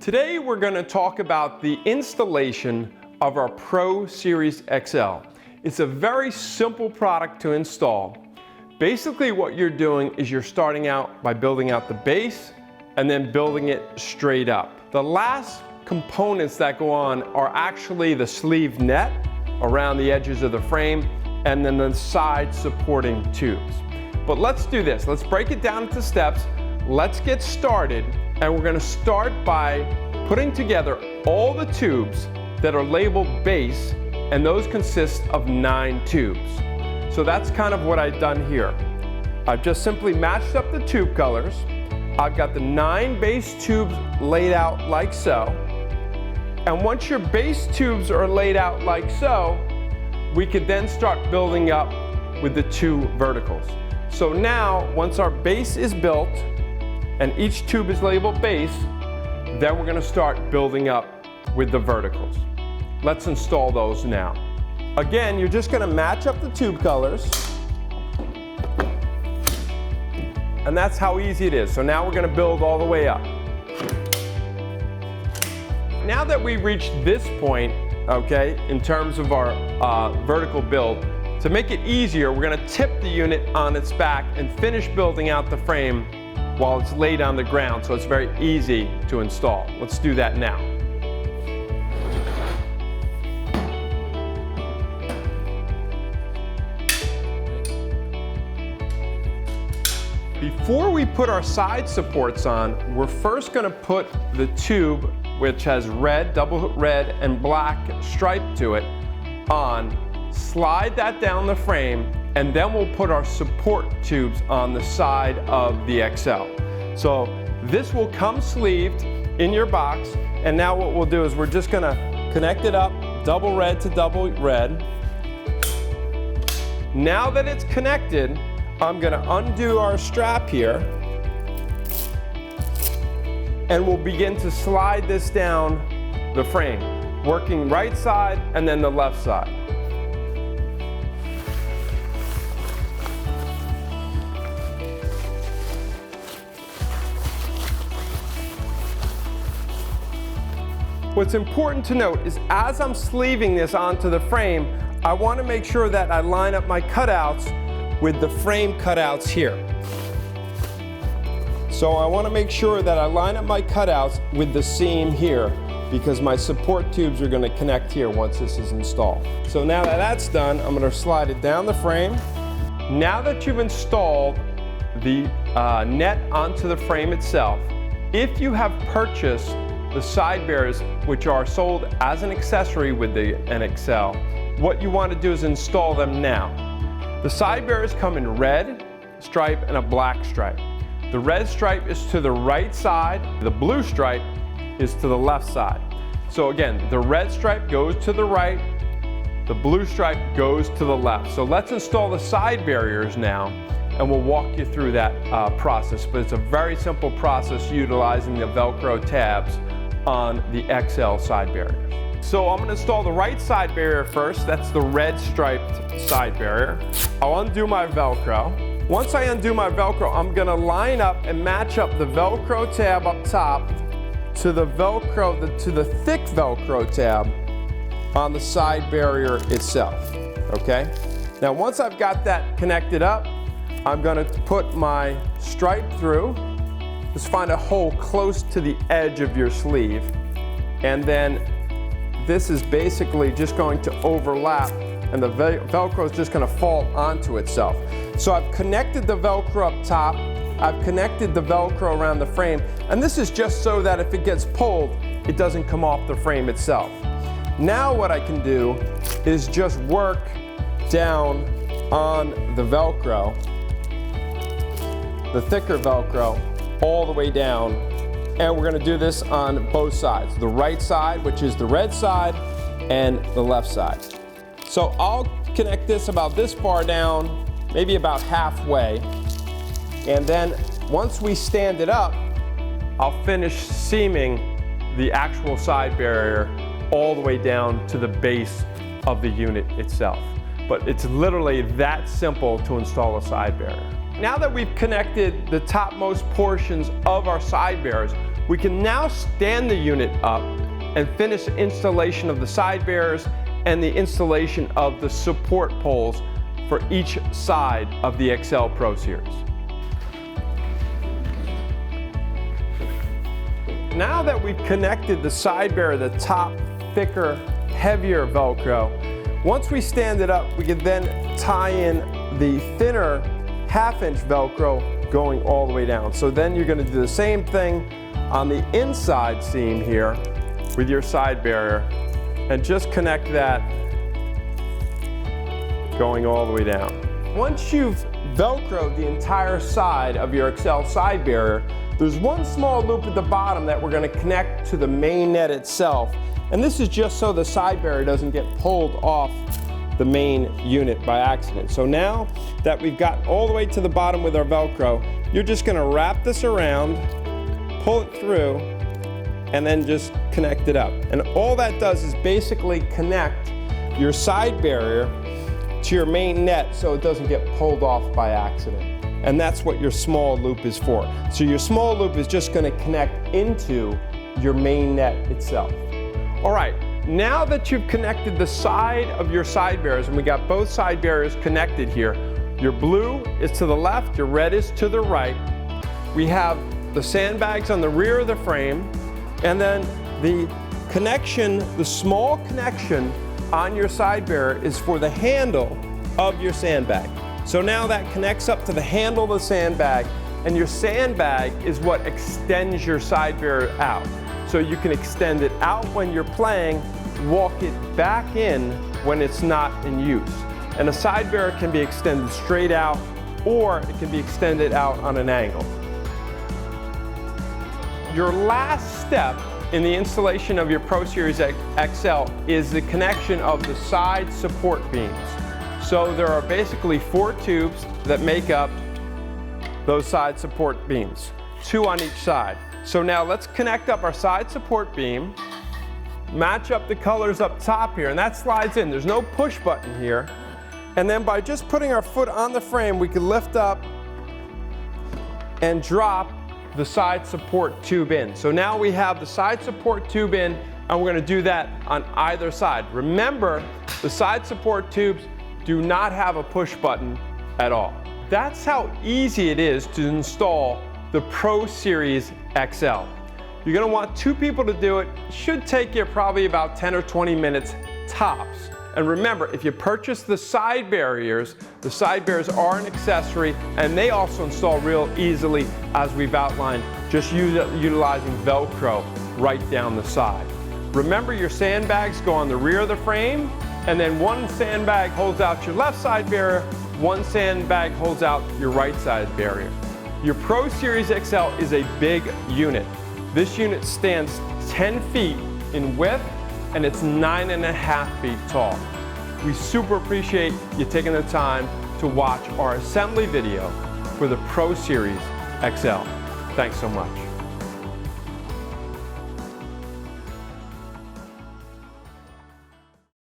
Today we're going to talk about the installation of our Pro Series XL. It's a very simple product to install. Basically what you're doing is you're starting out by building out the base and then building it straight up. The last components that go on are actually the sleeve net around the edges of the frame and then the side supporting tubes. But let's do this. Let's break it down into steps. Let's get started, and we're going to start by putting together all the tubes that are labeled base, and those consist of 9 tubes. So that's kind of what I've done here. I've just simply matched up the tube colors. I've got the 9 base tubes laid out like so. And once your base tubes are laid out like so, we could then start building up with the 2 verticals. So now, once our base is built, and each tube is labeled base, then we're going to start building up with the verticals. Let's install those now. Again, you're just going to match up the tube colors. And that's how easy it is. So now we're going to build all the way up. Now that we've reached this point, okay, in terms of our vertical build, to make it easier, we're going to tip the unit on its back and finish building out the frame while it's laid on the ground, so it's very easy to install. Let's do that now. Before we put our side supports on, we're first going to put the tube, which has red, double red, and black stripe to it, on. Slide that down the frame, and then we'll put our support tubes on the side of the XL. So this will come sleeved in your box, and now what we'll do is we're just going to connect it up, double red to double red. Now that it's connected, I'm going to undo our strap here, and we'll begin to slide this down the frame, working right side and then the left side. What's important to note is as I'm sleeving this onto the frame, I want to make sure that I line up my cutouts with the frame cutouts here. So I want to make sure that I line up my cutouts with the seam here, because my support tubes are going to connect here once this is installed. So now that that's done, I'm going to slide it down the frame. Now that you've installed the net onto the frame itself, if you have purchased the side bearers, which are sold as an accessory with the NXL, what you want to do is install them now. The side bearers come in red stripe and a black stripe. The red stripe is to the right side, the blue stripe is to the left side. So again, the red stripe goes to the right, the blue stripe goes to the left. So let's install the side barriers now, and we'll walk you through that process. But it's a very simple process utilizing the Velcro tabs on the XL side barriers. So I'm going to install the right side barrier first. That's the red striped side barrier. I'll undo my Velcro. Once I undo my Velcro, I'm going to line up and match up the Velcro tab up top to the Velcro, to the thick Velcro tab on the side barrier itself. Okay? Now once I've got that connected up, I'm going to put my stripe through. Just find a hole close to the edge of your sleeve, and then this is basically just going to overlap, and the Velcro is just going to fall onto itself. So I've connected the Velcro up top, I've connected the Velcro around the frame, and this is just so that if it gets pulled, it doesn't come off the frame itself. Now what I can do is just work down on the Velcro, the thicker Velcro, all the way down, and we're going to do this on both sides, the right side, which is the red side, and the left side. So I'll connect this about this far down, maybe about halfway, and then once we stand it up, I'll finish seaming the actual side barrier all the way down to the base of the unit itself. But it's literally that simple to install a side barrier. Now that we've connected the topmost portions of our side bearers, We can now stand the unit up and finish installation of the side bearers and the installation of the support poles for each side of the XL Pro Series. Now that we've connected the side bearer, the top, thicker, heavier Velcro, once we stand it up, we can then tie in the thinner half-inch Velcro going all the way down. So then you're going to do the same thing on the inside seam here with your side barrier and just connect that going all the way down. Once you've Velcroed the entire side of your XL side barrier, there's one small loop at the bottom that we're going to connect to the main net itself. And this is just so the side barrier doesn't get pulled off the main unit by accident. So now that we've got all the way to the bottom with our Velcro, you're just going to wrap this around, pull it through, and then just connect it up. And all that does is basically connect your side barrier to your main net so it doesn't get pulled off by accident. And that's what your small loop is for. So your small loop is just going to connect into your main net itself. All right, now that you've connected the side of your side barriers, and we got both side barriers connected here, your blue is to the left, your red is to the right. We have the sandbags on the rear of the frame, and then the connection, the small connection on your side barrier is for the handle of your sandbag. So now that connects up to the handle of the sandbag, and your sandbag is what extends your side barrier out. So you can extend it out when you're playing, walk it back in when it's not in use. And a side barrier can be extended straight out, or it can be extended out on an angle. Your last step in the installation of your Pro Series XL is the connection of the side support beams. So there are basically 4 tubes that make up those side support beams, 2 on each side. So now let's connect up our side support beam, match up the colors up top here, and that slides in. There's no push button here. And then by just putting our foot on the frame, we can lift up and drop the side support tube in. So now we have the side support tube in, and we're going to do that on either side. Remember, the side support tubes do not have a push button at all. That's how easy it is to install the Pro Series XL. You're going to want 2 people to do it. It should take you probably about 10 or 20 minutes tops. And remember, if you purchase the side barriers are an accessory, and they also install real easily, as we've outlined, just utilizing Velcro right down the side. Remember, your sandbags go on the rear of the frame, and then one sandbag holds out your left side barrier, one sandbag holds out your right side barrier. Your Pro Series XL is a big unit. This unit stands 10 feet in width, and it's 9.5 feet tall. We super appreciate you taking the time to watch our assembly video for the Pro Series XL. Thanks so much.